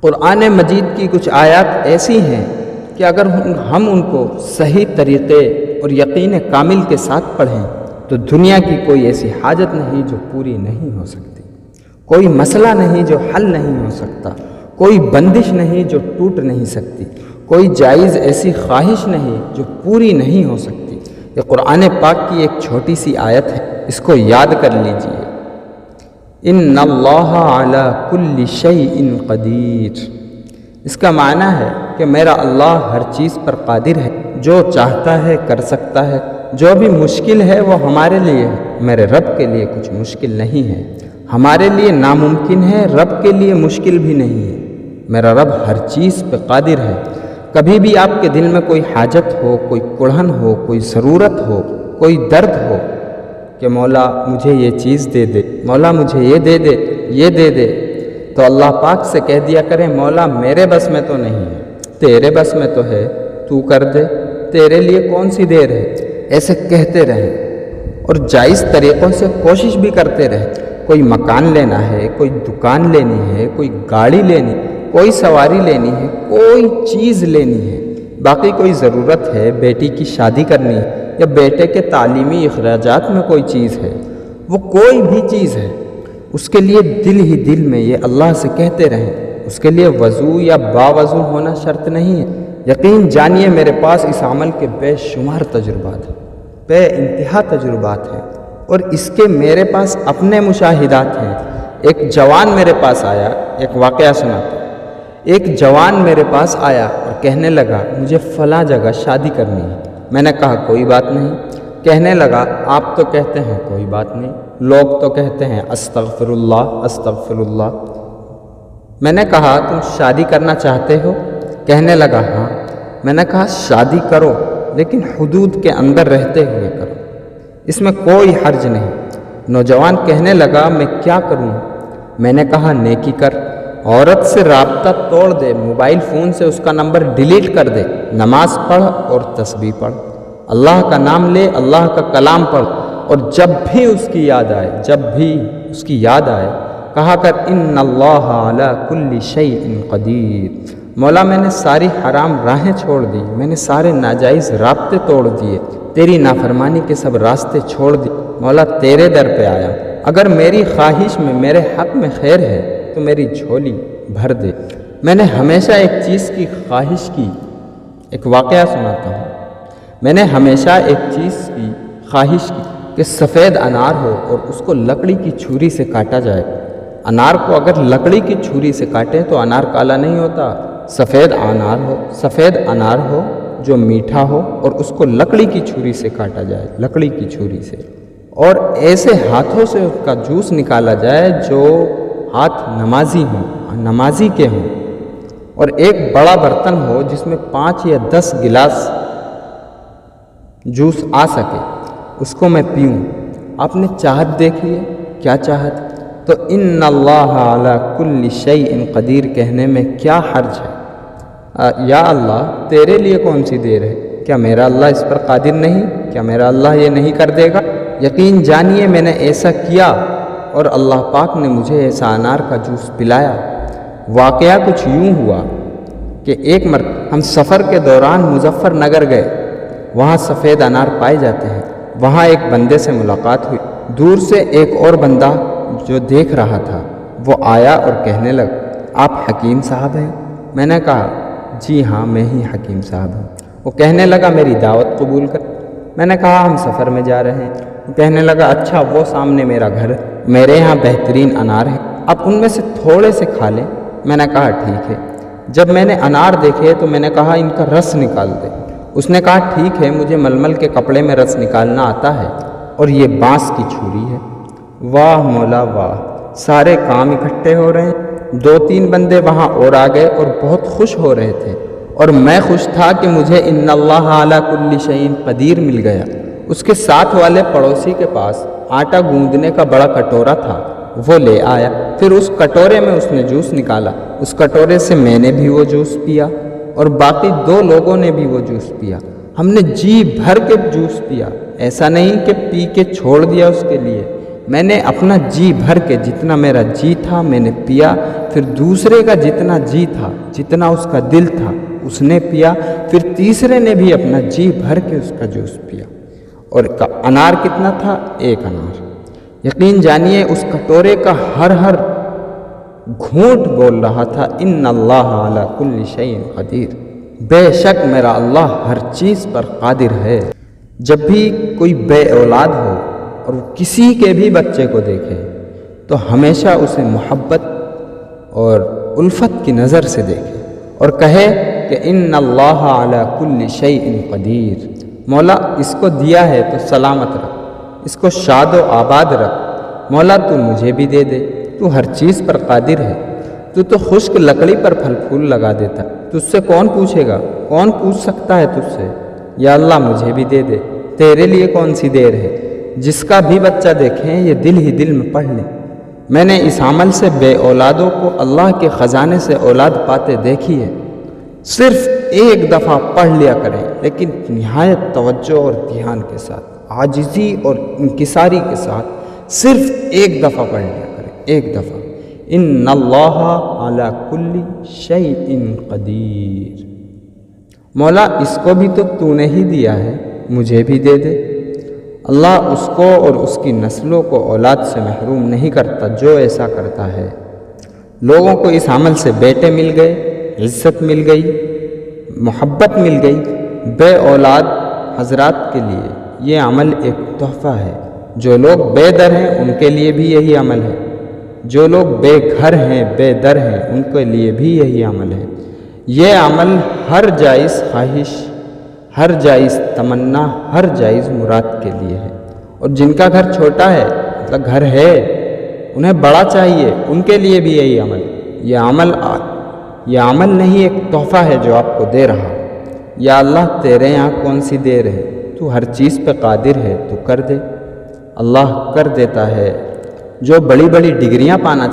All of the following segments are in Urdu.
قرآن مجید کی کچھ آیات ایسی ہیں کہ اگر ہم ان کو صحیح طریقے اور یقین کامل کے ساتھ پڑھیں تو دنیا کی کوئی ایسی حاجت نہیں جو پوری نہیں ہو سکتی، کوئی مسئلہ نہیں جو حل نہیں ہو سکتا، کوئی بندش نہیں جو ٹوٹ نہیں سکتی، کوئی جائز ایسی خواہش نہیں جو پوری نہیں ہو سکتی۔ یہ قرآن پاک کی ایک چھوٹی سی آیت ہے، اس کو یاد کر لیجئے۔ ان اللہ علی کل شیء قدیر، اس کا معنی ہے کہ میرا اللہ ہر چیز پر قادر ہے، جو چاہتا ہے کر سکتا ہے، جو بھی مشکل ہے وہ ہمارے لیے ہے، میرے رب کے لیے کچھ مشکل نہیں ہے، ہمارے لیے ناممکن ہے، رب کے لیے مشکل بھی نہیں ہے، میرا رب ہر چیز پہ قادر ہے۔ کبھی بھی آپ کے دل میں کوئی حاجت ہو، کوئی کڑھن ہو، کوئی ضرورت ہو، کوئی درد ہو کہ مولا مجھے یہ چیز دے دے، مولا مجھے یہ دے دے، یہ دے دے، تو اللہ پاک سے کہہ دیا کریں مولا میرے بس میں تو نہیں ہے، تیرے بس میں تو ہے، تو کر دے، تیرے لیے کون سی دیر ہے۔ ایسے کہتے رہیں اور جائز طریقوں سے کوشش بھی کرتے رہیں۔ کوئی مکان لینا ہے، کوئی دکان لینی ہے، کوئی گاڑی لینی، کوئی سواری لینی ہے، کوئی چیز لینی ہے، باقی کوئی ضرورت ہے، بیٹی کی شادی کرنی ہے یا بیٹے کے تعلیمی اخراجات میں کوئی چیز ہے، وہ کوئی بھی چیز ہے، اس کے لیے دل ہی دل میں یہ اللہ سے کہتے رہیں۔ اس کے لیے وضو یا باوضو ہونا شرط نہیں ہے۔ یقین جانیے میرے پاس اس عمل کے بے شمار تجربات ہیں، بے انتہا تجربات ہیں، اور اس کے میرے پاس اپنے مشاہدات ہیں۔ ایک جوان میرے پاس آیا، ایک واقعہ سناتا ہوں۔ ایک جوان میرے پاس آیا اور کہنے لگا مجھے فلاں جگہ شادی کرنی ہے۔ میں نے کہا کوئی بات نہیں۔ کہنے لگا آپ تو کہتے ہیں کوئی بات نہیں، لوگ تو کہتے ہیں استغفر اللہ استغفر اللہ۔ میں نے کہا تم شادی کرنا چاہتے ہو؟ کہنے لگا ہاں۔ میں نے کہا شادی کرو لیکن حدود کے اندر رہتے ہوئے کرو، اس میں کوئی حرج نہیں۔ نوجوان کہنے لگا میں کیا کروں؟ میں نے کہا نیکی کر، عورت سے رابطہ توڑ دے، موبائل فون سے اس کا نمبر ڈیلیٹ کر دے، نماز پڑھ اور تسبیح پڑھ، اللہ کا نام لے، اللہ کا کلام پڑھ، اور جب بھی اس کی یاد آئے، جب بھی اس کی یاد آئے کہا کر ان اللہ علی کل شیء قدیر۔ مولا میں نے ساری حرام راہیں چھوڑ دی، میں نے سارے ناجائز رابطے توڑ دیے، تیری نافرمانی کے سب راستے چھوڑ دی، مولا تیرے در پہ آیا، اگر میری خواہش میں میرے حق میں خیر ہے تو میری جھولی بھر دے۔ میں نے ہمیشہ ایک چیز کی خواہش کی، ایک واقعہ سناتا ہوں۔ میں نے ہمیشہ ایک چیز کی خواہش کی کہ سفید انار ہو اور اس کو لکڑی کی چھری سے کاٹا جائے۔ انار کو اگر لکڑی کی چھری سے کاٹے تو انار کالا نہیں ہوتا، سفید انار ہو جو میٹھا ہو اور اس کو لکڑی کی چھری سے کاٹا جائے، لکڑی کی چھری سے، اور ایسے ہاتھوں سے اس کا جوس نکالا جائے جو ہاتھ نمازی ہوں، نمازی کے ہوں، اور ایک بڑا برتن ہو جس میں 5 یا 10 گلاس جوس آ سکے، اس کو میں پیوں۔ آپ نے چاہت دیکھی ہے، کیا چاہت؟ تو ان اللہ علی کل شیء قدیر کہنے میں کیا حرج ہے؟ یا اللہ تیرے لیے کون سی دیر ہے؟ کیا میرا اللہ اس پر قادر نہیں؟ کیا میرا اللہ یہ نہیں کر دے گا؟ یقین جانیے میں نے ایسا کیا اور اللہ پاک نے مجھے ایسا انار کا جوس پلایا۔ واقعہ کچھ یوں ہوا کہ ایک مرتبہ ہم سفر کے دوران مظفر نگر گئے، وہاں سفید انار پائے جاتے ہیں۔ وہاں ایک بندے سے ملاقات ہوئی، دور سے ایک اور بندہ جو دیکھ رہا تھا وہ آیا اور کہنے لگا آپ حکیم صاحب ہیں؟ میں نے کہا جی ہاں میں ہی حکیم صاحب ہوں۔ وہ کہنے لگا میری دعوت قبول کر۔ میں نے کہا ہم سفر میں جا رہے ہیں۔ وہ کہنے لگا اچھا وہ سامنے میرا گھر ہے، میرے یہاں بہترین انار ہیں، آپ ان میں سے تھوڑے سے کھا لیں۔ میں نے کہا ٹھیک ہے۔ جب میں نے انار دیکھے تو میں نے کہا ان کا رس نکال دے۔ اس نے کہا ٹھیک ہے، مجھے ململ کے کپڑے میں رس نکالنا آتا ہے اور یہ بانس کی چھری ہے۔ واہ مولا واہ، سارے کام اکٹھے ہو رہے ہیں۔ 2-3 بندے وہاں اور آ گئے اور بہت خوش ہو رہے تھے، اور میں خوش تھا کہ مجھے ان اللہ علی کل شیء قدیر مل گیا۔ اس کے ساتھ والے پڑوسی کے پاس آٹا گوندنے کا بڑا کٹورا تھا، وہ لے آیا، پھر اس کٹورے میں اس نے جوس نکالا، اس کٹورے سے میں نے بھی وہ جوس پیا اور باقی 2 لوگوں نے بھی وہ جوس پیا۔ ہم نے جی بھر کے جوس پیا، ایسا نہیں کہ پی کے چھوڑ دیا اس کے لیے، میں نے اپنا جی بھر کے جتنا میرا جی تھا میں نے پیا، پھر دوسرے کا جتنا جی تھا، جتنا اس کا دل تھا اس نے پیا، پھر تیسرے نے بھی اپنا جی بھر کے اس کا جوس پیا۔ اور انار کتنا تھا؟ 1 انار۔ یقین جانیے اس کٹورے کا ہر گھونٹ بول رہا تھا ان اللہ علی کل شیء قدیر، بے شک میرا اللہ ہر چیز پر قادر ہے۔ جب بھی کوئی بے اولاد ہو اور وہ کسی کے بھی بچے کو دیکھے تو ہمیشہ اسے محبت اور الفت کی نظر سے دیکھے اور کہے کہ ان اللہ علی کل شیء قدیر، مولا اس کو دیا ہے تو سلامت رکھ، اس کو شاد و آباد رکھ، مولا تو مجھے بھی دے دے، تو ہر چیز پر قادر ہے، تو خشک لکڑی پر پھل پھول لگا دیتا، تجھ سے کون پوچھے گا؟ کون پوچھ سکتا ہے تجھ سے؟ یا اللہ مجھے بھی دے دے، تیرے لیے کون سی دیر ہے؟ جس کا بھی بچہ دیکھیں یہ دل ہی دل میں پڑھ لیں۔ میں نے اس عمل سے بے اولادوں کو اللہ کے خزانے سے اولاد پاتے دیکھی ہے۔ صرف ایک دفعہ پڑھ لیا کریں، لیکن نہایت توجہ اور دھیان کے ساتھ، عاجزی اور انکساری کے ساتھ صرف ایک دفعہ پڑھ لیا کریں، ایک دفعہ۔ ان اللہ علی کل شیء قدیر، مولا اس کو بھی تو نے ہی دیا ہے، مجھے بھی دے دے۔ اللہ اس کو اور اس کی نسلوں کو اولاد سے محروم نہیں کرتا جو ایسا کرتا ہے۔ لوگوں کو اس عمل سے بیٹے مل گئے، عزت مل گئی، محبت مل گئی۔ بے اولاد حضرات کے لیے یہ عمل ایک تحفہ ہے۔ جو لوگ بے در ہیں ان کے لیے بھی یہی عمل ہے، جو لوگ بے گھر ہیں، بے در ہیں، ان کے لیے بھی یہی عمل ہے۔ یہ عمل ہر جائز خواہش، ہر جائز تمنا، ہر جائز مراد کے لیے ہے۔ اور جن کا گھر چھوٹا ہے، مطلب گھر ہے، انہیں بڑا چاہیے، ان کے لیے بھی یہی عمل۔ یہ عمل نہیں، ایک تحفہ ہے جو آپ کو دے رہا۔ یا اللہ تیرے یہاں کون سی دیر ہے، تو ہر چیز پہ قادر ہے، تو کر دے۔ اللہ کر دیتا ہے۔ جو بڑی بڑی ڈگریاں پانا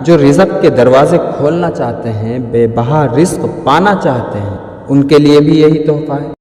جو رزق کے دروازے کھولنا چاہتے ہیں، بے بہا رزق پانا چاہتے ہیں، ان کے لیے بھی یہی تحفہ ہے۔